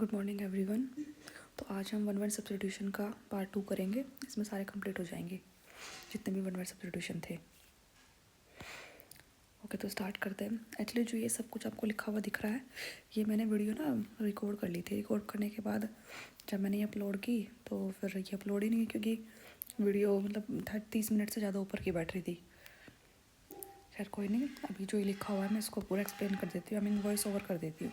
Good morning everyone. तो आज हम वन वर्ड सब्स्टिट्यूशन का पार्ट 2 करेंगे। इसमें सारे कंप्लीट हो जाएंगे जितने भी वन वर्ड सब्स्टिट्यूशन थे। ओके, तो स्टार्ट करते हैं। एक्चुअली जो ये सब कुछ आपको लिखा हुआ दिख रहा है, ये मैंने वीडियो ना रिकॉर्ड कर ली थी। रिकॉर्ड करने के बाद जब मैंने ये अपलोड की तो फिर ये अपलोड ही नहीं, क्योंकि वीडियो मतलब 30 मिनट से ज़्यादा ऊपर की बैटरी थी। खैर कोई नहीं, अभी जो ये लिखा हुआ है मैं इसको पूरा एक्सप्लेन कर देती हूँ, वॉइस ओवर कर देती हूँ।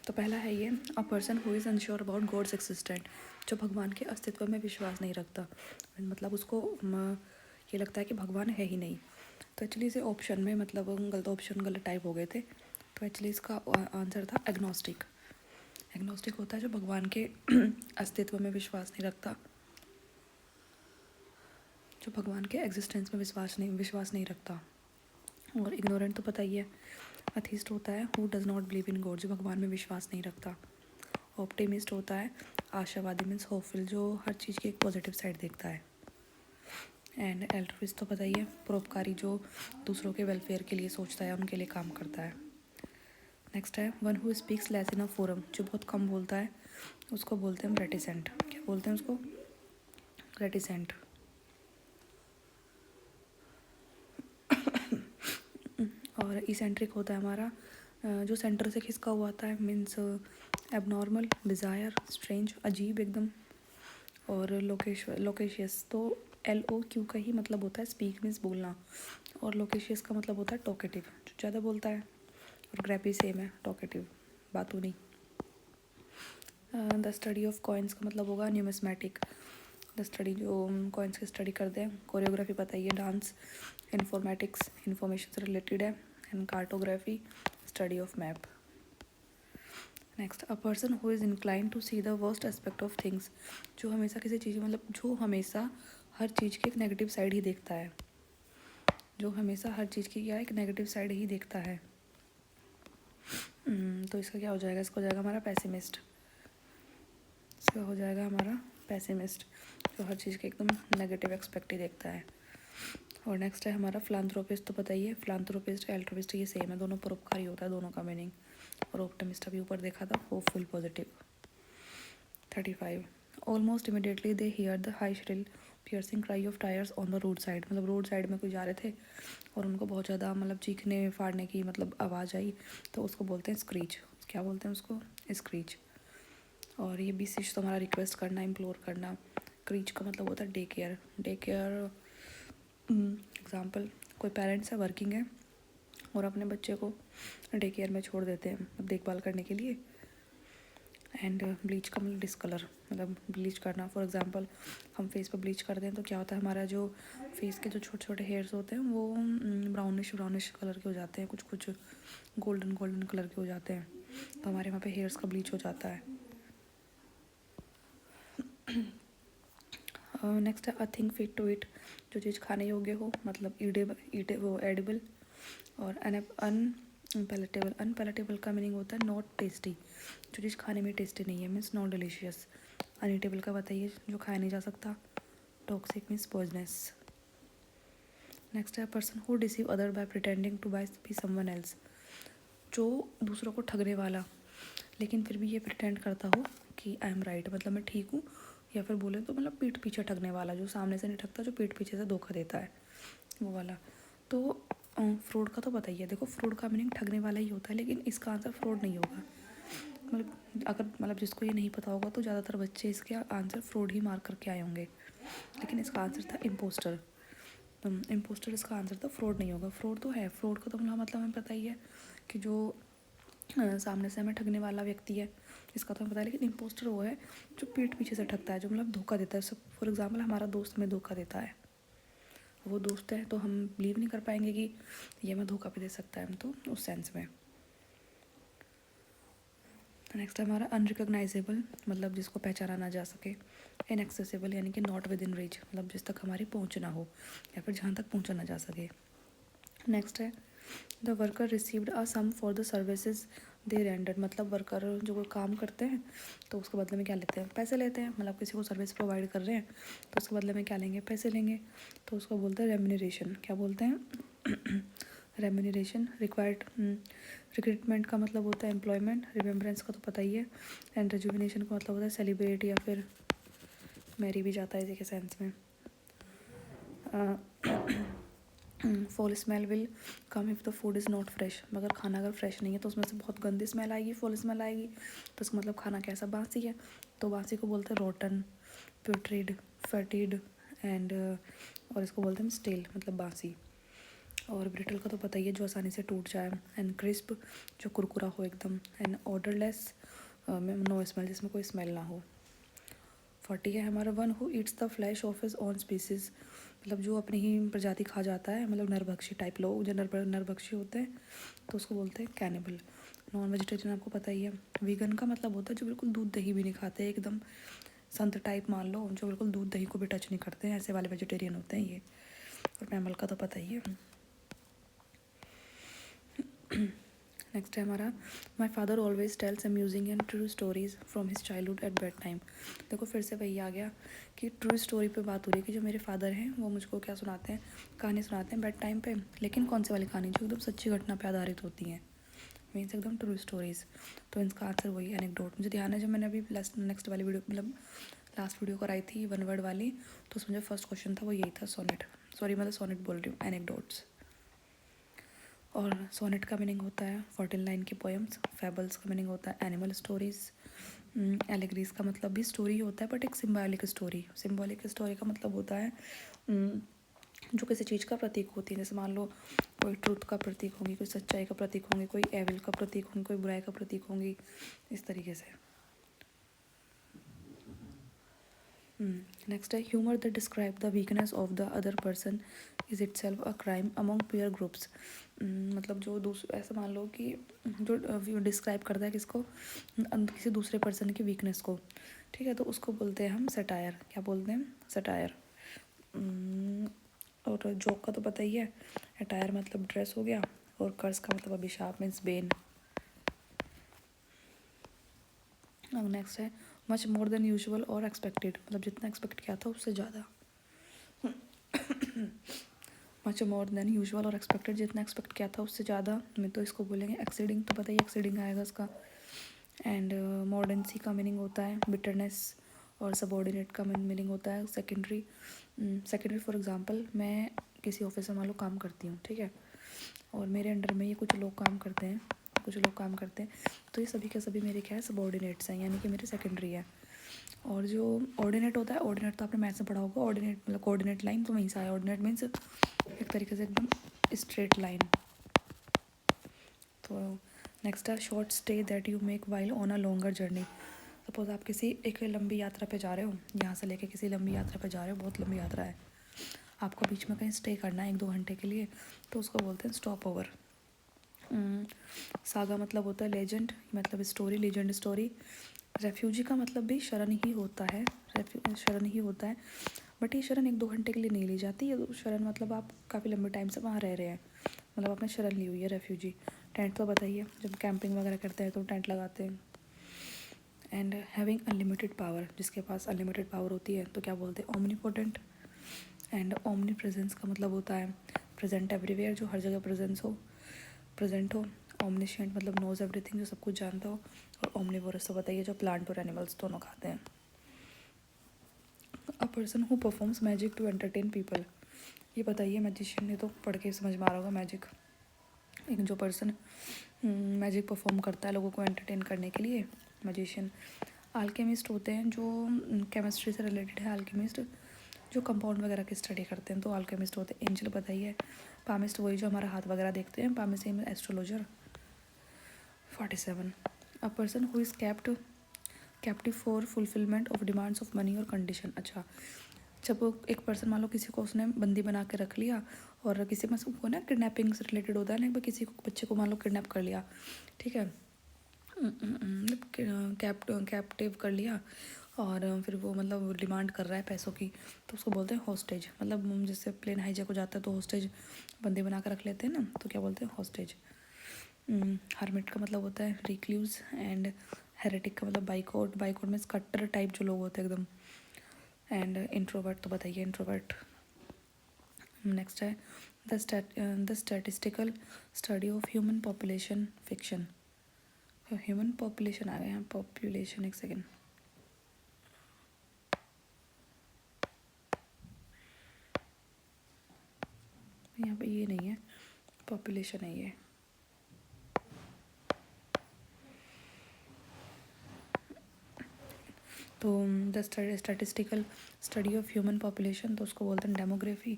तो पहला है ये, अ person who is unsure about God's existent, जो भगवान के अस्तित्व में विश्वास नहीं रखता, मतलब उसको ये लगता है कि भगवान है ही नहीं। तो एक्चुअली इसे ऑप्शन में मतलब गलत टाइप हो गए थे। तो एक्चुअली इसका आंसर था एग्नोस्टिक। एग्नोस्टिक होता है जो भगवान के अस्तित्व में विश्वास नहीं रखता, जो भगवान के एग्जिस्टेंस में विश्वास नहीं रखता। और इग्नोरेंट तो पता ही है। अथीस्ट होता है who does not believe in God, जो भगवान में विश्वास नहीं रखता। ऑप्टिमिस्ट होता है आशावादी, मीन्स होपफुल, जो हर चीज़ की एक पॉजिटिव साइड देखता है। एंड एल्ट्रुइस्ट तो पता ही है, परोपकारी, जो दूसरों के वेलफेयर के लिए सोचता है, उनके लिए काम करता है। नेक्स्ट है one who speaks less in a forum, जो बहुत कम बोलता है, उसको बोलते हैं हम रेटिसेंट। क्या बोलते हैं उसको? रेटिसेंट। और इसेंट्रिक होता है हमारा जो सेंटर से खिसका हुआ आता है, मीन्स एबनॉर्मल, डिज़ायर, स्ट्रेंज, अजीब एकदम। और लोकेशियस तो LOQ का ही मतलब होता है स्पीक, मीन्स बोलना, और लोकेशियस का मतलब होता है टॉकेटिव, जो ज़्यादा बोलता है। और ग्रैपी सेम है, टॉकेटिव, बातू नहीं। द स्टडी ऑफ कॉइन्स का मतलब होगा न्यूमिस्मेटिक, द स्टडी जो कॉइन्स की स्टडी करते हैं। कोरियोग्राफी पता ही है, डांस। इन्फॉर्मेटिक्स इन्फॉर्मेशन से रिलेटेड है। And cartography study of map. Next, a person who is incline to see the worst aspect of things, जो हमेशा किसी चीज़ मतलब जो हमेशा हर चीज़ की एक नेगेटिव साइड ही देखता है, जो हमेशा हर चीज़ की क्या एक नेगेटिव साइड ही देखता है। तो इसका क्या हो जाएगा? इसका हो जाएगा हमारा पैसिमिस्ट। इसका हो जाएगा हमारा पैसिमिस्ट, जो हर चीज़ के एकदम नेगेटिव एक्सपेक्ट ही देखता है। और नेक्स्ट है हमारा फिलांथ्रोपिस्ट, तो पता ही है, फिलांथ्रोपिस्ट एल्ट्रुइस्ट ये सेम है, दोनों परोपकारी होता है, दोनों का मीनिंग। और ऑप्टिमिस्ट अभी ऊपर देखा था, hopeful, positive. 35, almost immediately they hear the high shrill piercing cry of tyres on the road side, मतलब रोड साइड में कोई जा रहे थे और उनको बहुत ज़्यादा मतलब चीखने फाड़ने की मतलब आवाज़ आई, तो उसको बोलते हैं स्क्रीच। क्या बोलते हैं उसको? स्क्रीच। और ये B6 तो हमारा रिक्वेस्ट करना, इम्प्लोर करना। क्रीच का मतलब होता है day care. Day care example, कोई पेरेंट्स है, वर्किंग है, और अपने बच्चे को डे केयर में छोड़ देते हैं देखभाल करने के लिए। एंड ब्लीच का मतलब डिस्कलर, मतलब ब्लीच करना। फॉर एग्जांपल, हम फेस पर ब्लीच करते हैं तो क्या होता है, हमारा जो फेस के जो छोटे छोटे हेयर्स होते हैं वो ब्राउनिश कलर के हो जाते हैं, कुछ कुछ गोल्डन कलर के हो जाते हैं, तो हमारे वहाँ पे हेयर्स का ब्लीच हो जाता है। नेक्स्ट है a thing fit to it, जो चीज़ खाने योग्य हो, मतलब एडिबल। और अनपैलेटेबल का मीनिंग होता है नॉट टेस्टी, जो चीज़ खाने में टेस्टी नहीं है, मीन्स नॉट डिलीशियस। अनईटेबल का बताइए, जो खाया नहीं जा सकता। Toxic means poisonous. नेक्स्ट है person who deceive other by pretending to be someone else, जो दूसरों को ठगने वाला, लेकिन फिर भी ये प्रिटेंड करता हो कि आई एम राइट, मतलब मैं ठीक हूँ, या फिर बोले तो मतलब पीठ पीछे ठगने वाला, जो सामने से नहीं ठगता, जो पीठ पीछे से धोखा देता है, वो वाला। तो फ्रॉड का तो पता ही है, देखो फ्रॉड का मीनिंग ठगने वाला ही होता है, लेकिन इसका आंसर फ्रॉड नहीं होगा। अगर जिसको ये नहीं पता होगा तो ज़्यादातर बच्चे इसके आंसर फ्रॉड ही मार करके आए होंगे, लेकिन इसका आंसर था इम्पोस्टर। इम्पोस्टर इसका आंसर था, फ्रॉड नहीं होगा। फ्रॉड तो है, फ्रॉड का तो मतलब हमें पता ही है कि जो सामने से हमें ठगने वाला व्यक्ति है, इसका तो हमें पता है, लेकिन इम्पोस्टर वो है जो पीठ पीछे से ठगता है, जो मतलब धोखा देता है। सब फॉर एग्जांपल, हमारा दोस्त हमें धोखा देता है, वो दोस्त है तो हम बिलीव नहीं कर पाएंगे कि ये हमें धोखा भी दे सकता है, हम तो उस सेंस में। नेक्स्ट हमारा अनरिकग्नाइजेबल, मतलब जिसको पहचाना ना जा सके। इनएक्सेसिबल यानी कि नॉट विद इन रीच, मतलब जिस तक हमारी पहुंच ना हो, या फिर जहाँ तक पहुंचा ना जा सके। नेक्स्ट है the worker received a sum for the services they rendered, मतलब वर्कर जो कोई काम करते हैं तो उसके बदले में क्या लेते हैं? पैसे लेते हैं, मतलब किसी को सर्विस प्रोवाइड कर रहे हैं तो उसके बदले में क्या लेंगे? पैसे लेंगे, तो उसको बोलते हैं रेम्यूनरेशन। क्या बोलते हैं? रेम्यूनरेशन, रिक्वायर्ड रिक्रूटमेंट का मतलब होता है एम्प्लॉयमेंट, रिमेम्बरेंस का तो पता ही है, एंड रिजुविनेशन का मतलब होता है सेलिब्रेट या फिर मैरी भी जाता है इसी के सेंस में। Fall smell will come if the food is not fresh, मगर खाना अगर फ्रेश नहीं है तो उसमें से बहुत गंदी स्मेल आएगी, फॉल स्मेल आएगी, तो उसका मतलब खाना कैसा, बासी है। तो बासी को बोलते हैं रोटन, प्यूट्रिड, फैटिड एंड और इसको बोलते हैं स्टेल, मतलब बासी। और ब्रिटल का तो पता ही है, जो आसानी से टूट जाए, एंड क्रिस्प, जो कुरकुरा हो एकदम, एंड ऑर्डरलेस, नो स्मेल, जिसमें कोई स्मेल ना हो। 40 है हमारा, one who eats the flash of his on species, मतलब जो अपनी ही प्रजाति खा जाता है, मतलब नरभक्षी टाइप लोग, जो नरभक्षी होते हैं तो उसको बोलते हैं कैनिबल। नॉन वेजिटेरियन आपको पता ही है। वीगन का मतलब होता है जो बिल्कुल दूध दही भी नहीं खाते, एकदम संत टाइप मान लो, जो बिल्कुल दूध दही को भी टच नहीं करते हैं, ऐसे वाले वेजिटेरियन होते हैं ये। और मैमल का तो पता ही है। नेक्स्ट है हमारा, my father always tells amusing and true stories from his childhood at bed time. देखो फिर से वही आ गया कि ट्रू स्टोरी पे बात हो रही है कि जो मेरे फादर हैं वो मुझको क्या सुनाते हैं, कहानी सुनाते हैं बेड टाइम पे, लेकिन कौन सी वाली कहानी, जो एकदम सच्ची घटना पे आधारित होती हैं, मीन्स एकदम ट्रू स्टोरीज। तो इनका आंसर वही एनेक्डोट। मुझे ध्यान है जब मैंने अभी नेक्स्ट वाली वीडियो, मतलब लास्ट वीडियो कराई थी वन वर्ड वाली, तो उसमें जो फर्स्ट क्वेश्चन था वो यही था, सोनेट, सॉरी मतलब सोनेट बोल रही हूँ, एनेक्डोट्स। और सोनेट का मीनिंग होता है 14 लाइन की पोएम्स। फैबल्स का मीनिंग होता है एनिमल स्टोरीज। एलेगरीज का मतलब भी स्टोरी होता है, बट एक सिम्बॉलिक स्टोरी। सिम्बॉलिक स्टोरी का मतलब होता है जो किसी चीज़ का प्रतीक होती है, जैसे मान लो कोई ट्रुथ का प्रतीक होंगी, कोई सच्चाई का प्रतीक होंगे, कोई एविल का प्रतीक होंगे, कोई बुराई का प्रतीक होंगी, इस तरीके से। नेक्स्ट है, humour that describe the weakness of the other person is it self a crime among peer groups. मतलब जो ऐसा मान लो कि जो डिस्क्राइब करता है किसको, किसी दूसरे पर्सन की वीकनेस को, ठीक है, तो उसको बोलते हैं हम सटायर। क्या बोलते हैं? सटायर। और जोक का तो पता ही है, अटायर मतलब ड्रेस हो गया, और कर्स का मतलब अभिशाप मीन्स बेन। अब नेक्स्ट है, मच मोर देन यूजुअल और एक्सपेक्टेड, मतलब जितना एक्सपेक्ट किया था उससे ज़्यादा। मच मोर देन यूजुअल और एक्सपेक्टेड, जितना एक्सपेक्ट किया था उससे ज़्यादा में, तो इसको बोलेंगे एक्सीडिंग, तो पता ही एक्सीडिंग आएगा इसका। एंड मॉडर्नसी का मीनिंग होता है बिटरनेस, और सबॉर्डिनेट का मीनिंग होता है सेकेंडरी। सेकेंडरी फॉर एग्जांपल, मैं किसी ऑफिस में मान लो काम करती हूँ, ठीक है, और मेरे अंडर में ये कुछ लोग काम करते हैं, तो ये सभी के सभी मेरे क्या है, सबॉर्डिनेट्स हैं, यानी कि मेरे सेकेंडरी है। और जो ऑर्डिनेट होता है, ऑर्डिनेट तो आपने मैथ्स में पढ़ा होगा, ऑर्डिनेट मतलब कोऑर्डिनेट लाइन, तो वहीं से आया। ऑर्डिनेट मीन्स एक तरीके से एकदम स्ट्रेट लाइन। तो नेक्स्ट है, short stay that you make while on a longer journey. Suppose आप किसी एक लंबी यात्रा पे जा रहे हो, यहाँ से लेके किसी लंबी यात्रा पे जा रहे हो, बहुत लंबी यात्रा है, आपको बीच में कहीं स्टे करना है 1-2 घंटे के लिए, तो उसको बोलते हैं स्टॉप ओवर। सागा मतलब होता है लेजेंड, मतलब स्टोरी, लीजेंड स्टोरी। रेफ्यूजी का मतलब भी शरण ही होता है, शरण ही होता है, बट ये शरण 1-2 घंटे के लिए नहीं ली जाती, ये शरण मतलब आप काफ़ी लंबे टाइम से वहाँ रह रहे हैं, मतलब आपने शरण ली हुई है, रेफ्यूजी। टेंट तो बताइए, जब कैंपिंग वगैरह करते हैं तो टेंट लगाते हैं। एंड हैविंग अनलिमिटेड पावर, जिसके पास अनलिमिटेड पावर होती है तो क्या बोलते हैं, ओमनीपोटेंट। एंड ओमनी प्रेजेंस का मतलब होता है प्रेजेंट एवरीवेयर, जो हर जगह प्रेजेंट हो। ओमनिशिएंट मतलब नोज एवरीथिंग, जो सब कुछ जानता हो। और ओमनिवोरस तो बताइए, जो प्लांट और एनिमल्स दोनों खाते हैं। A person who performs magic to entertain people, ये बताइए, मैजिशियन ने तो पढ़ के समझ में आ रहा होगा मैजिक, एक जो पर्सन मैजिक परफॉर्म करता है लोगों को एंटरटेन करने के लिए, मैजिशियन। आल्केमिस्ट होते हैं जो केमिस्ट्री से रिलेटेड है, आल्केमिस्ट जो कंपाउंड वगैरह की स्टडी करते हैं, तो आल्केमिस्ट होते हैं। एंजल बताइए। पामिस्ट वही जो हमारा हाथ वगैरह देखते हैं, palmist astrologer. 47, a person who is captive for fulfilment of demands of money और कंडीशन। अच्छा, जब एक पर्सन मान लो किसी को उसने बंदी बना के रख लिया, और किसी में को ना किडनैपिंग से रिलेटेड होता है ना, किसी को बच्चे को मान लो किडनैप कर लिया, ठीक है, मतलब कैप्टिव कर लिया, और फिर वो मतलब डिमांड कर रहा है पैसों की, तो उसको बोलते हैं हॉस्टेज। मतलब जैसे प्लेन हाईजैक हो जाता है तो हॉस्टेज बंदे बना कर रख लेते हैं ना, तो क्या बोलते हैं, हॉस्टेज। हर्मिट का मतलब होता है रिक्लूज। एंड हेरेटिक का मतलब बाइकआउट, बाइकआउट में कट्टर टाइप जो लोग होते हैं एकदम। एंड इंट्रोवर्ट तो बताइए, इंट्रोवर्ट। नेक्स्ट है, the statistical study of human population fiction. Human population आ गया यहाँ, पॉपुलेशन, एक सेकेंड, यहाँ पे ये नहीं है, पॉपुलेशन है ये। तो the statistical study of human population, तो उसको बोलते हैं डेमोग्राफी।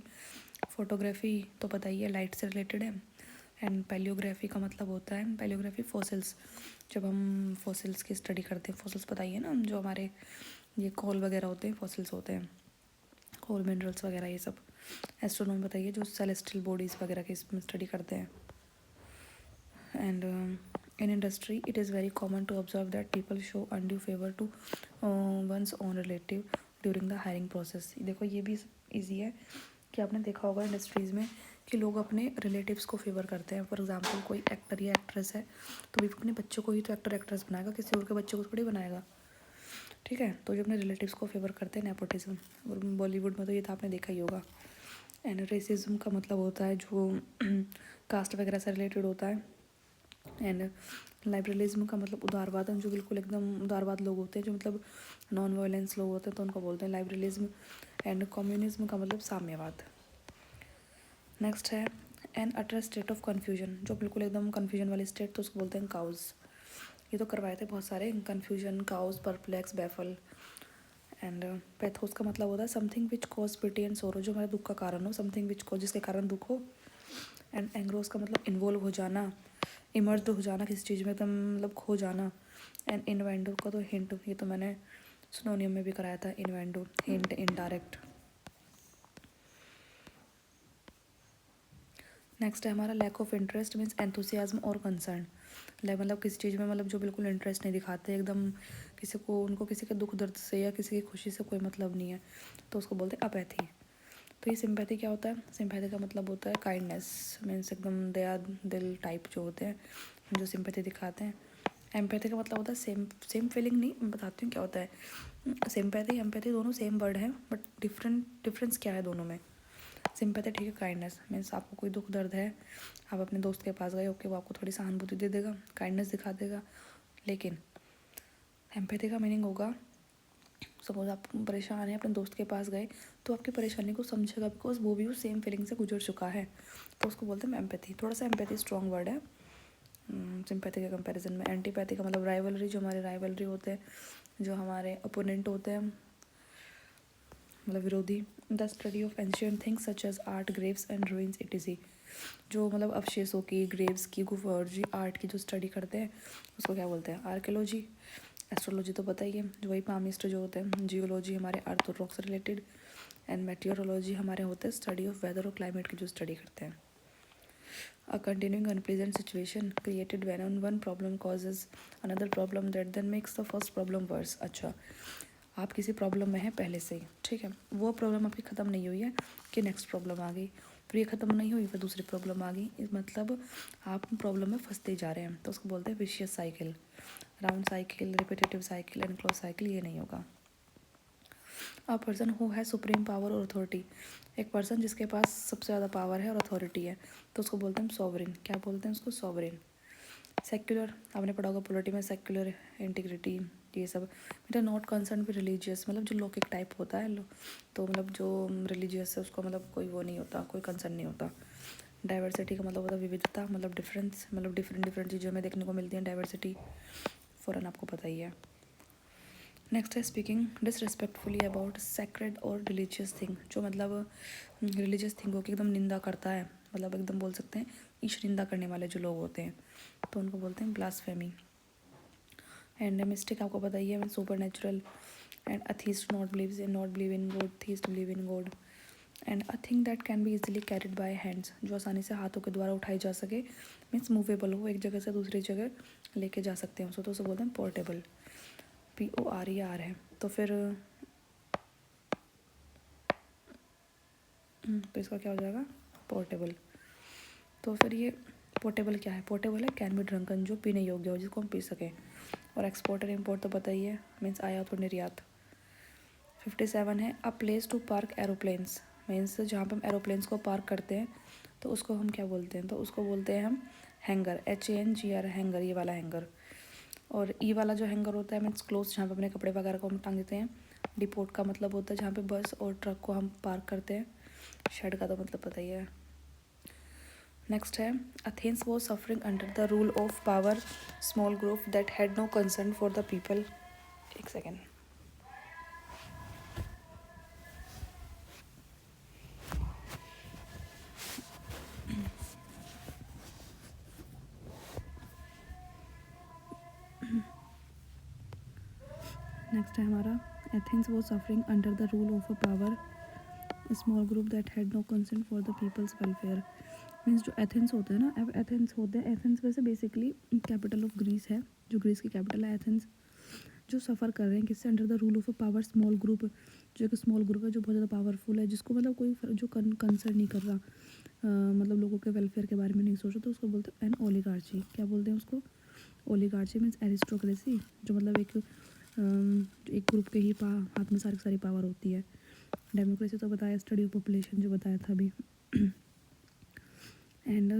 फोटोग्राफी तो पता ही है, लाइट से रिलेटेड है। एंड पैलियोग्राफी का मतलब होता है, पैलियोग्राफी फॉसिल्स, जब हम फॉसिल्स की स्टडी करते हैं, फॉसिल्स पता ही है ना, जो हमारे ये कोल वगैरह होते हैं, फॉसिल्स होते हैं, कोल मिनरल्स वगैरह ये सब। एस्ट्रोनॉमी बताइए, जो सेलेस्टियल बॉडीज़ वगैरह की इसमें स्टडी करते हैं। And in industry it is very common to observe that people show undue favor to one's own relative during the hiring process। देखो ये भी इजी है कि आपने देखा होगा इंडस्ट्रीज़ में कि लोग अपने रिलेटिव्स को फेवर करते हैं। फॉर एग्जांपल कोई एक्टर या एक्ट्रेस है तो भी अपने बच्चों को ही तो एक्टर एक्ट्रेस बनाएगा, किसी और के बच्चों को थोड़ी बनाएगा, ठीक है। तो जो अपने रिलेटिव्स को फेवर करते हैं, नेपोटिज्म, और बॉलीवुड में तो ये तो आपने देखा ही होगा। एंड रेसिज्म का मतलब होता है जो कास्ट वगैरह से रिलेटेड होता है। एंड लाइबरलिज्म का मतलब उदारवाद, जो बिल्कुल एकदम उदारवाद लोग होते हैं, जो मतलब नॉन वायलेंस लोग होते हैं, तो उनको बोलते हैं लाइबरलिज्म। एंड कम्युनिज्म का मतलब साम्यवाद। नेक्स्ट है N utter state of confusion, जो बिल्कुल एकदम कन्फ्यूजन वाली स्टेट, तो उसको बोलते हैं काउज। ये तो करवाए थे बहुत सारे, confusion, cause, perplex, baffle. And pathos का मतलब होता है something which cause pity and sorrow, जो हमारे दुख का कारण हो, समथिंग विच कॉज, जिसके कारण दुख हो। एंड एंग्रोस का मतलब इन्वॉल्व हो जाना, इमर्ज हो जाना किसी चीज़ में, एकदम मतलब खो जाना। एंड इनवेंडो का तो हिंट, ये तो मैंने सिनोनियम में भी कराया था, इनवेंडो, हिंट, इनडायरेक्ट। नेक्स्ट है हमारा lack of interest means enthusiasm और कंसर्न। मतलब किसी चीज़ में मतलब जो बिल्कुल इंटरेस्ट नहीं दिखाते एकदम, किसी को, उनको किसी के दुख दर्द से या किसी की खुशी से कोई मतलब नहीं है, तो उसको बोलते हैं अपैथी। तो ये सिंपैथी क्या होता है? सिंपैथी का मतलब होता है काइंडनेस, मीन्स एकदम दया दिल टाइप जो होते हैं, जो सिंपैथी दिखाते हैं। एम्पैथी का मतलब होता है सेम फीलिंग नहीं, मैं बताती हूँ क्या होता है। सिंपैथी एम्पैथी दोनों सेम वर्ड हैं, बट डिफरेंस क्या है दोनों में। सिंपैथी ठीक है, काइंडनेस मीन्स आपको कोई दुख दर्द है, आप अपने दोस्त के पास गए, ओके, वो आपको थोड़ी सहानुभूति दे देगा, काइंडनेस दिखा देगा। लेकिन एम्पैथी का मीनिंग होगा, सपोज आप परेशान हैं, अपने दोस्त के पास गए, तो आपकी परेशानी को समझेगा, बिकॉज वो भी उस सेम फीलिंग से गुजर चुका है, तो उसको बोलते हैं एम्पैथी। थोड़ा सा एम्पैथी स्ट्रॉन्ग वर्ड है सिंपैथी के कंपैरिजन में। एंटीपैथी का मतलब राइवलरी, जो हमारे राइवलरी होते हैं, जो हमारे अपोनेंट होते हैं, मतलब विरोधी। The study of ancient things such as art, graves and ruins ETC, जो मतलब अवशेषों की, ग्रेव्स की, गुफा जी, आर्ट की जो स्टडी करते हैं, उसको क्या बोलते हैं? आर्कियोलॉजी। एस्ट्रोलॉजी तो पता ही है, जो वही पामिस्ट जो होते हैं। जियोलॉजी हमारे अर्थ और रॉक से रिलेटेड। एंड मेटियोरोलॉजी हमारे होते हैं स्टडी ऑफ वेदर और क्लाइमेट की जो स्टडी करते हैं। A continuing unpleasant situation created when one problem causes another problem that then makes the first problem worse। अच्छा, आप किसी प्रॉब्लम में हैं पहले से ही, ठीक है, वो प्रॉब्लम आपकी ख़त्म नहीं हुई है कि नेक्स्ट प्रॉब्लम आ गई, फिर ये ख़त्म नहीं हुई, फिर दूसरी प्रॉब्लम आ गई, इस मतलब आप प्रॉब्लम में फंसते जा रहे हैं, तो उसको बोलते हैं vicious cycle. Round cycle, repetitive cycle, and close cycle ये नहीं होगा। अ person who has supreme power और अथॉरिटी, एक पर्सन जिसके पास सबसे ज़्यादा पावर है और अथॉरिटी है, तो उसको बोलते हैं सॉवरेन। क्या बोलते हैं उसको? सॉवरेन। सेक्युलर, आपने पढ़ा होगा पॉलिटी में, सेक्युलर, इंटीग्रिटी, ये सब। बेटा नॉट कंसर्न विद रिलीजियस, मतलब जो लौकिक टाइप होता है, तो मतलब जो रिलीजियस है उसको मतलब कोई वो नहीं होता, कोई कंसर्न नहीं होता। डाइवर्सिटी का मतलब होता है विविधता, मतलब डिफरेंस, मतलब डिफरेंट चीज़ों में देखने को मिलती है डाइवर्सिटी, फ़ौरन आपको पता ही है। नेक्स्ट है स्पीकिंग डिसरिस्पेक्टफुली अबाउट सैक्रेड और रिलीजियस थिंग, जो मतलब रिलीजियस थिंगों की एकदम निंदा करता है, मतलब एकदम बोल सकते हैं ईश निंदा करने वाले जो लोग होते हैं, तो उनको बोलते हैं ब्लास्फेमी। एंड मिस्टिक आपको पता ही है, super natural. And atheist not believe in God, theist believe in God. And a thing that can be easily carried by hands, जो आसानी से हाथों के द्वारा उठाई जा सके, मीन्स मूवेबल हो, एक जगह से दूसरी जगह लेके जा सकते हैं उसको, तो उसे बोलते हैं पोर्टेबल। PORER है, तो फिर तो इसका क्या हो जाएगा? पोर्टेबल। तो फिर ये पोर्टेबल क्या है? पोर्टेबल है कैन बी ड्रंकन, जो पीने योग्य हो, जिसको हम पी सकें। और एक्सपोर्ट और इम्पोर्ट तो पता ही है, मीन्स आयात और निर्यात। 57 है a place to park aeroplanes, means जहाँ पर हम एरोप्लेन्स को पार्क करते हैं, तो उसको हम क्या बोलते हैं, तो उसको बोलते हैं हम हैंगर, HANGR, हैंगर, ये वाला हैंगर। और ई वाला जो हैंगर होता है मीन्स क्लोज, जहाँ पे अपने कपड़े वगैरह को हम टांग देते हैं। डिपोट का मतलब होता है जहाँ पे बस और ट्रक को हम पार्क करते हैं। शेड का तो मतलब पता ही है। नेक्स्ट है, Athens was suffering under the rule of power small group that had no concern for the people. एक सेकेंड। नेक्स्ट है हमारा, Athens was suffering under the rule of a power small group that had no concern for the people's welfare. Means जो Athens होता है ना, अब Athens होते हैं, एथेंस वैसे बेसिकली कैपिटल ऑफ ग्रीस है, जो ग्रीस की कैपिटल है एथेंस। जो सफ़र कर रहे हैं किससे, under the rule of a power small group, जो एक स्मॉल ग्रुप है जो बहुत ज़्यादा पावरफुल है, जिसको मतलब कोई जो कंसर्न नहीं कर रहा, मतलब लोगों के वेलफेयर के बारे में नहीं सोच रहा, तो उसको बोलते हैं एन ओलिगार्ची। क्या बोलते हैं उसको, ओलिगार्ची मीन्स एरिस्टोक्रेसी, जो मतलब एक ग्रुप के ही हाथ में सारी सारी पावर होती है। डेमोक्रेसी तो बताया, स्टडी ऑफ पॉपुलेशन जो बताया था अभी। एंड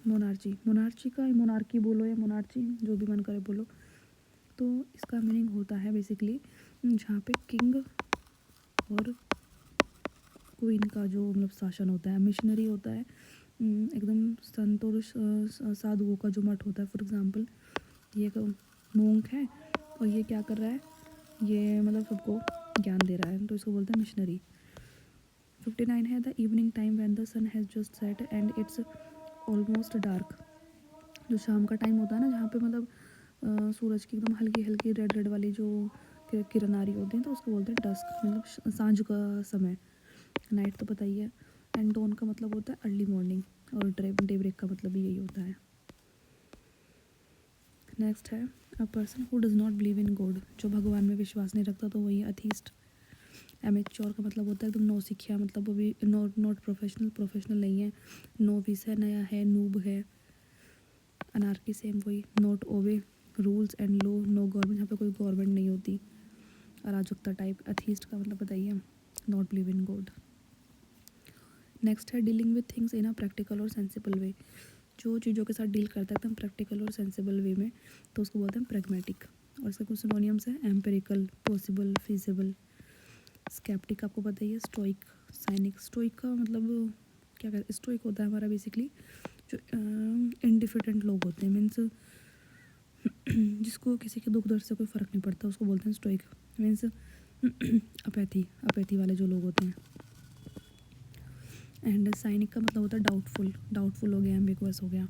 मोनार्ची, मोनार्ची का मोनार्की बोलो या मोनार्ची, जो भी मन करे बोलो, तो इसका मीनिंग होता है बेसिकली जहाँ पे किंग और क्वीन का जो मतलब शासन होता है। मिशनरी होता है एकदम संत और साधुओं का जो मठ होता है। फॉर एग्जांपल ये एक मोंक है और ये क्या कर रहा है, ये मतलब सबको ज्ञान दे रहा है, तो इसको बोलते हैं मिशनरी। 59 है, the evening time when the sun has just set and it's almost dark. जो शाम का टाइम होता है ना, जहाँ पे मतलब सूरज की एकदम हल्की हल्की रेड रेड वाली जो किरण आ रही होती है, तो उसको बोलते हैं डस्क, मतलब सांझ का समय। नाइट तो पता ही है। एंड डॉन का मतलब होता है अर्ली मॉर्निंग, और डे ब्रेक का मतलब भी यही होता है। नेक्स्ट है, अ person who does not believe in God, जो भगवान में विश्वास नहीं रखता, तो वही है अथीस्ट। एमेच्योर का मतलब होता है एकदम नौसिखिया, मतलब वो भी नॉट प्रोफेशनल, प्रोफेशनल नहीं है। नोविस है, नया है, नूब है। अनार्की सेम वही, not obey rules and law, no government, यहाँ पे कोई गवर्नमेंट नहीं होती, अराजकता टाइप। अथीस्ट का मतलब बताइए, not believe in God. Next है, dealing with things in a practical और सेंसिबल वे, जो चीज़ों के साथ डील करता है एकदम प्रैक्टिकल और सेंसिबल वे में, तो उसको बोलते हैं प्रैग्मेटिक। और इसका कुछ सिनोनियम्स है, एम्पेरिकल, पॉसिबल, फिजिबल। स्केप्टिक आपको पता ही है, स्टोइक, साइनिक। स्टोइक का मतलब क्या कहते हैं, स्टोइक होता है हमारा बेसिकली जो इंडिफरेंट लोग होते हैं, मीन्स जिसको किसी के दुख दर्द से कोई फ़र्क नहीं पड़ता, उसको बोलते हैं स्टोइक। मीन्स अपैथी वाले जो लोग होते हैं। एंड साइनिक का मतलब होता है डाउटफुल, डाउटफुल हो गया, एम्बिगुअस हो गया।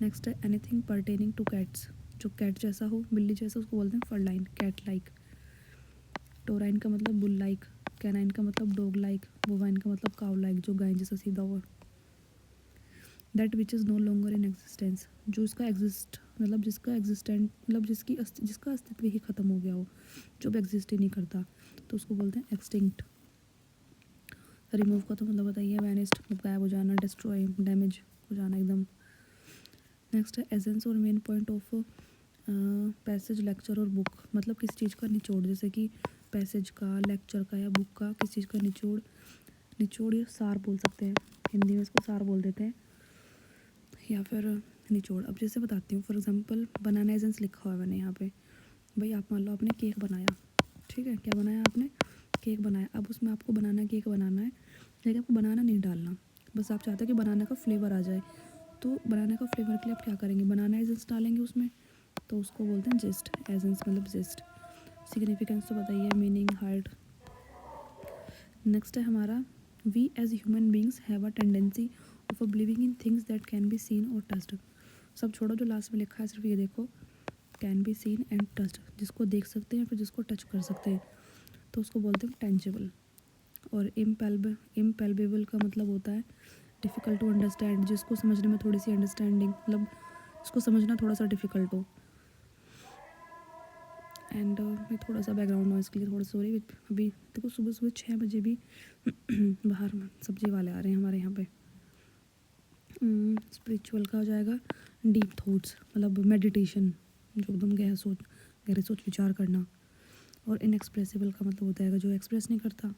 नेक्स्ट है, एनीथिंग पर्टेनिंग टू कैट्स, जो कैट जैसा हो, बिल्ली जैसा, उसको बोलते हैं फरलाइन, कैट लाइक। टोराइन का मतलब बुल लाइक। कैनाइन का मतलब डॉग लाइक। बोवाइन का मतलब काउ लाइक, जो गाय जैसा सीधा हुआ। That which is no longer in existence, जो इसका एग्जिस्ट मतलब जिसका एग्जिस्टेंट मतलब जिसका अस्तित्व ही ख़त्म हो गया हो, जो भी एग्जिस्ट ही नहीं करता, तो उसको बोलते हैं एक्सटिंक्ट। रिमूव का तो मतलब बताइए, वैनिस्ड, मतलब गायब हो जाना, डिस्ट्रॉय, डैमेज हो जाना एकदम। नेक्स्ट है, एसेंस और main point of passage, lecture और बुक, मतलब किसी चीज़ का निचोड़, जैसे कि पैसेज का, लेक्चर का या बुक का, किसी चीज़ का निचोड़। निचोड़ या सार बोल सकते हैं, हिंदी में इसको सार बोल देते हैं, या फिर निचोड़। अब जैसे बताती हूँ, फॉर एग्जांपल बनाना एसेंस लिखा हुआ है मैंने यहाँ पे। भाई आप मान लो आपने केक बनाया, ठीक है, क्या बनाया आपने, केक बनाया। अब उसमें आपको बनाना केक बनाना है, लेकिन आपको बनाना नहीं डालना, बस आप चाहते हो कि बनाना का फ्लेवर आ जाए। तो बनाने का फ्लेवर के लिए आप क्या करेंगे, बनाना एसेंस डालेंगे उसमें, तो उसको बोलते हैं जिस्ट। एसेंस मतलब जिस्ट। सिग्निफिकेंस तो बताइए, मीनिंग, हार्ट। नेक्स्ट है हमारा, we as human beings have a tendency of believing in things that can be seen और टच्ड। सब छोड़ो, जो लास्ट में लिखा है सिर्फ ये देखो, can be scene and touched, जिसको देख सकते हैं फिर जिसको टच कर सकते हैं, तो उसको बोलते हैं टेंजिबल। और इम्पेल्बेबल का मतलब होता है डिफ़िकल्ट टू अंडरस्टैंड, जिसको समझने में थोड़ी सी अंडरस्टैंडिंग मतलब इसको समझना थोड़ा सा डिफ़िकल्ट हो। एंड मैं थोड़ा सा बैकग्राउंड नॉइज़ के लिए थोड़ा सॉरी। अभी देखो सुबह सुबह 6 बजे भी बाहर सब्जी वाले आ रहे हैं हमारे यहाँ पे। स्पिरिचुअल का हो जाएगा डीप थॉट्स, मतलब मेडिटेशन, जो एकदम गहरे सोच विचार करना। और इनएक्सप्रेसिबल का मतलब होता है जो एक्सप्रेस नहीं करता।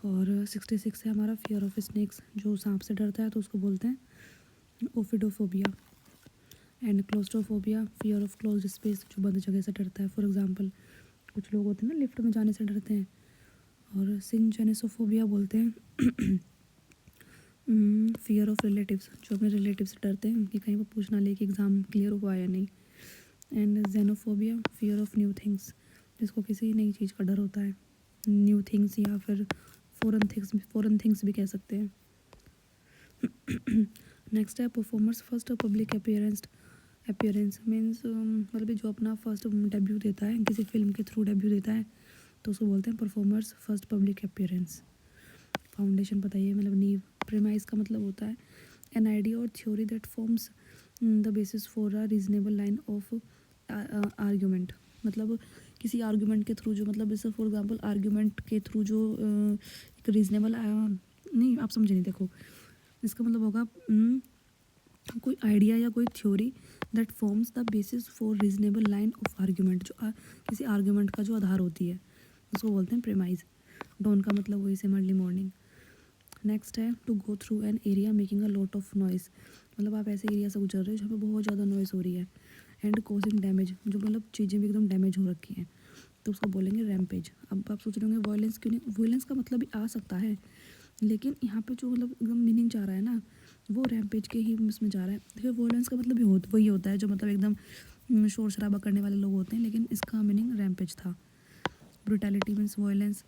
और 66 है हमारा फियर ऑफ स्नेक्स, जो सांप से डरता है तो उसको बोलते हैं ophidophobia. And claustrophobia, fear of closed space, जो बंद जगह से डरता है। फॉर एग्जांपल कुछ लोग होते हैं ना लिफ्ट में जाने से डरते हैं। और सिंजेनेसोफोबिया बोलते हैं फियर ऑफ रिलेटिव्स, जो अपने रिलेटिव से डरते हैं कि कहीं वो पूछ ना ले कि एग्ज़ाम क्लियर हुआ या नहीं। And xenophobia, fear of new things, जिसको किसी नई चीज़ का डर होता है, न्यू थिंग्स या फिर फॉरेन थिंग्स भी कह सकते हैं। नेक्स्ट है performers first public appearance means मतलब जो अपना फर्स्ट डेब्यू देता है, किसी फिल्म के थ्रू डेब्यू देता है तो उसको बोलते हैं performers first public appearance. Foundation बताइए, मतलब नींव। प्रेमाइज का मतलब होता है एन आइडिया और theory that forms the basis for a reasonable line of argument, मतलब किसी आर्ग्यूमेंट के थ्रू जो, मतलब जैसे फॉर एग्जांपल आर्ग्यूमेंट के थ्रू जो एक रीजनेबल नहीं, आप समझे नहीं, देखो इसका मतलब होगा कोई आइडिया या कोई theory that forms the basis for reasonable line of argument, जो किसी आर्ग्यूमेंट का जो आधार होती है उसको बोलते हैं प्रेमाइज। डॉन का मतलब वही से अर्ली मॉर्निंग। नेक्स्ट है to go through an area making a lot of noise, मतलब आप ऐसे एरिया से गुजर रहे हो जहाँ पे बहुत ज़्यादा नॉइस हो रही है। एंड कॉजिंग डैमेज, जो मतलब चीज़ें भी एकदम डैमेज हो रखी हैं तो उसको बोलेंगे रैम्पेज। अब आप सोच रहे होंगे वायलेंस क्यों नहीं, वायलेंस का मतलब भी आ सकता है, लेकिन यहाँ पे जो मतलब एकदम मीनिंग जा रहा है ना वो रैम्पेज के ही उसमें जा रहा है। देखिए वायलेंस का मतलब भी वही होता है जो मतलब एकदम शोर शराबा करने वाले लोग होते हैं, लेकिन इसका मीनिंग रैम्पेज था। Brutality means violence,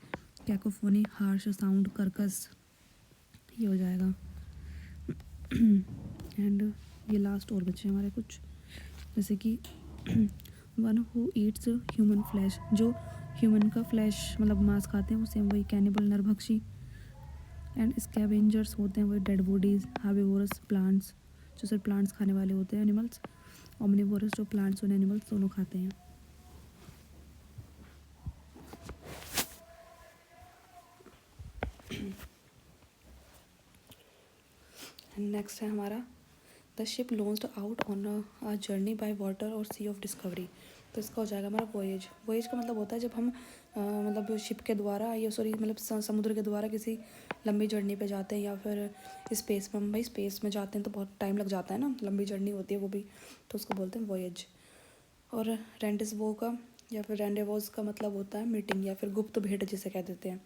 cacophony harsh sound, Kirkus, ये हो जाएगा। एंड ये लास्ट और बचे हमारे कुछ, जैसे कि one who Yeats human flesh, जो ह्यूमन का फ्लैश मतलब मांस खाते हैं वो सेम वही कैनिबल नरभक्षी। एंड स्कैवेंजर्स होते हैं वही डेड बॉडीज। हार्बिवोरस प्लांट्स, जो सिर्फ प्लांट्स खाने वाले होते हैं एनिमल्स। ओमनिवोरस, जो प्लांट्स और एनिमल्स दोनों खाते हैं। नेक्स्ट है हमारा the ship launched out on a journey by water और सी ऑफ डिस्कवरी, तो इसका हो जाएगा हमारा वॉयेज। वॉयेज का मतलब होता है जब हम मतलब शिप के द्वारा या सॉरी मतलब समुद्र के द्वारा किसी लंबी जर्नी पे जाते हैं, या फिर स्पेस में, हम भाई स्पेस में जाते हैं तो बहुत टाइम लग जाता है ना, लंबी जर्नी होती है वो भी, तो उसको बोलते हैं वॉयेज। और रेंडिसवो का या फिर रेंडेवोज का मतलब होता है मीटिंग या फिर गुप्त भेंट जिसे कह देते हैं।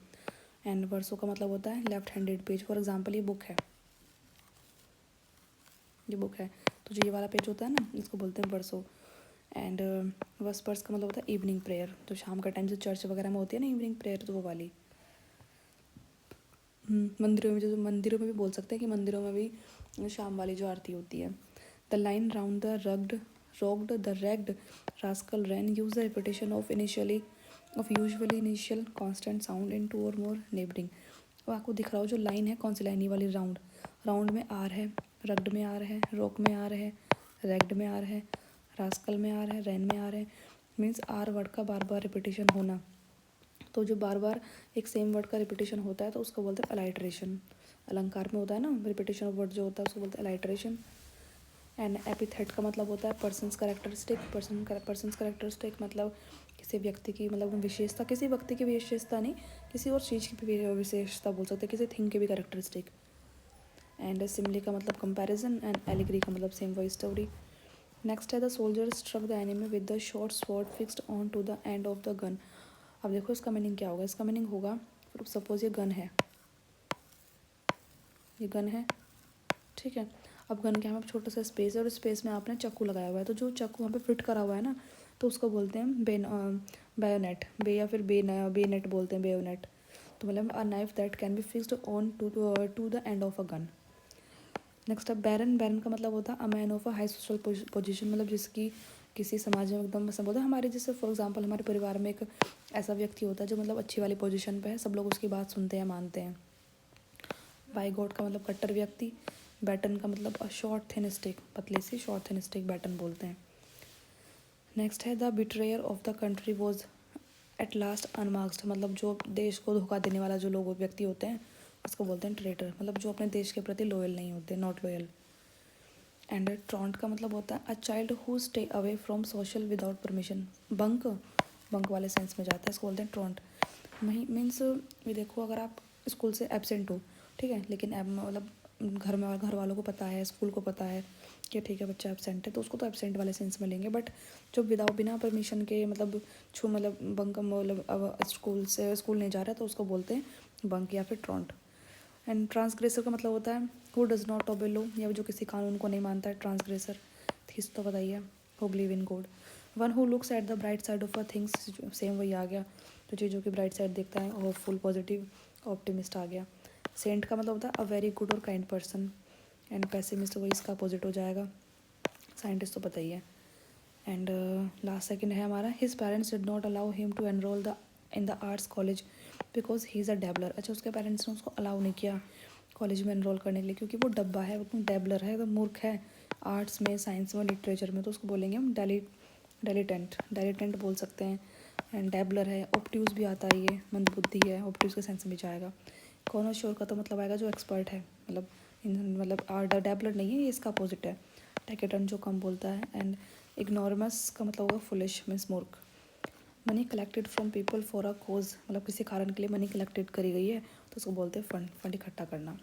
एंड वर्सो का मतलब होता है left handed page. For example ये बुक है, ये बुक है तो जो ये वाला पेज होता है ना इसको बोलते हैं वर्सो। एंड वस्पर्स का मतलब होता है इवनिंग प्रेयर, तो शाम का टाइम से चर्च वगैरह में होती है ना इवनिंग प्रेयर, तो वो वाली। मंदिरों में, जो मंदिरों में भी बोल सकते हैं कि मंदिरों में भी शाम वाली जो आरती होती है। The line round the rugged the ragged rascal ran use the repetition of usually initial consonant sound in two और मोर नेबरिंग। अब आपको दिख रहा हो जो लाइन है, कौन सी लाइन, ये वाली राउंड, राउंड में आर है, रग्ड में आर है, रोक में आर है, रेग्ड में आर है, रास्कल में आर है, रैन में आर है। मीन्स आर वर्ड का बार बार रिपीटेशन होना, तो जो बार बार एक सेम वर्ड का रिपीटेशन होता है तो उसको बोलते हैं अलाइट्रेशन। अलंकार में होता है ना रिपीटेशन ऑफ वर्ड जो होता है उसको बोलते हैं अलाइट्रेशन। एंड एपिथेट का मतलब होता है पर्सन्स कैरेक्टरिस्टिक। पर्सन्स कैरेक्टरिस्टिक मतलब किसी व्यक्ति की मतलब विशेषता, किसी व्यक्ति की विशेषता नहीं, किसी और चीज़ की भी विशेषता बोल सकते हैं, किसी थिंग की भी कैरेक्टरिस्टिक। एंड सिमिली का मतलब कंपैरिजन। एंड एलिग्री का मतलब सेम वही स्टोरी। नेक्स्ट है the soldier struck the enemy with the short sword fixed on to the end of the gun. अब देखो इसका मीनिंग क्या होगा, इसका मीनिंग होगा सपोज ये गन है, ये गन है, ठीक है। अब गन के यहाँ पे छोटा सा स्पेस है और स्पेस में आपने चाकू लगाया हुआ है, तो जो चाकू वहाँ पे फिट करा हुआ है ना तो उसको बोलते हैं बायोनेट, बे या फिर बेनेट बोलते हैं, बेयोनेट। तो मतलब a knife that can be fixed on to the end of a gun. Next अब बैरन, बैरन का मतलब होता है a man of a high social position, मतलब जिसकी किसी समाज में एकदम सब होता है हमारे, जैसे फॉर एग्जांपल हमारे परिवार में एक ऐसा व्यक्ति होता है जो मतलब अच्छी वाली पोजीशन पे है, सब लोग उसकी बात सुनते हैं, मानते हैं। बाइगॉट का मतलब कट्टर व्यक्ति। बैटन का मतलब अ शॉर्ट थिन स्टिक, पतली सी शॉर्ट थिन स्टिक बैटन बोलते हैं। नेक्स्ट है the betrayer of the country was at last unmasked, मतलब जो देश को धोखा देने वाला जो लोग व्यक्ति होते हैं उसको बोलते हैं ट्रेटर, मतलब जो अपने देश के प्रति लॉयल नहीं होते, नॉट लॉयल। एंड ट्रॉन्ट का मतलब होता है a child who stay away from social without permission. Bunk, bunk वाले सेंस में जाता है, इसको बोलते हैं ट्रॉन्ट। मीन्स ये देखो, अगर आप स्कूल से एब्सेंट हो, ठीक है, लेकिन मतलब घर वालों को पता है, स्कूल को पता है कि ठीक है बच्चा एब्सेंट है, तो उसको तो एब्सेंट वाले सेंस में लेंगे। बट जो बिना परमिशन के मतलब मतलब बंक मतलब अब स्कूल नहीं जा रहा है तो उसको बोलते हैं बंक या फिर ट्रॉन्ट। एंड ट्रांसग्रेसर का मतलब होता है who does not obey law, या जो किसी कानून को नहीं मानता है, ट्रांसग्रेसर। थीस तो बताइए, who believe in God. One who looks at the bright side of a things, same वही आ गया, जो चीज़ों की ब्राइट साइड देखता है, होपफुल, पॉजिटिव, ऑप्टिमिस्ट आ गया। सेंट का मतलब होता है अ वेरी गुड और काइंड पर्सन। एंड पैसिमिस्ट वही इसका अपोजिट हो जाएगा। साइंटिस्ट तो पता ही है। एंड लास्ट सेकंड है हमारा, his parents did not allow him to enrol the in the arts college because he is a dabbler. अच्छा, उसके पेरेंट्स ने उसको अलाउ नहीं किया कॉलेज में एनरोल करने के लिए क्योंकि वो डब्बा है, वो डेबलर है, तो मूर्ख है आर्ट्स में, साइंस में, लिटरेचर में, तो उसको बोलेंगे हम डेलीटेंट बोल सकते हैं। एंड डेबलर है, ऑप्ट्यूज भी आता है, ये मंदबुद्धि है, ऑप्ट्यूज के सेंस में जाएगा। कॉनोश्योर का तो मतलब आएगा जो एक्सपर्ट है, मतलब डेबलर नहीं है, ये इसका अपोजिट है। टैकेटन जो कम बोलता है। एंड इग्नोरमस का मतलब होगा फुलिश मीन्स मूर्ख। Money collected from people for a cause, मतलब किसी कारण के लिए मनी कलेक्टेड करी गई है तो उसको बोलते हैं फंड इकट्ठा करना।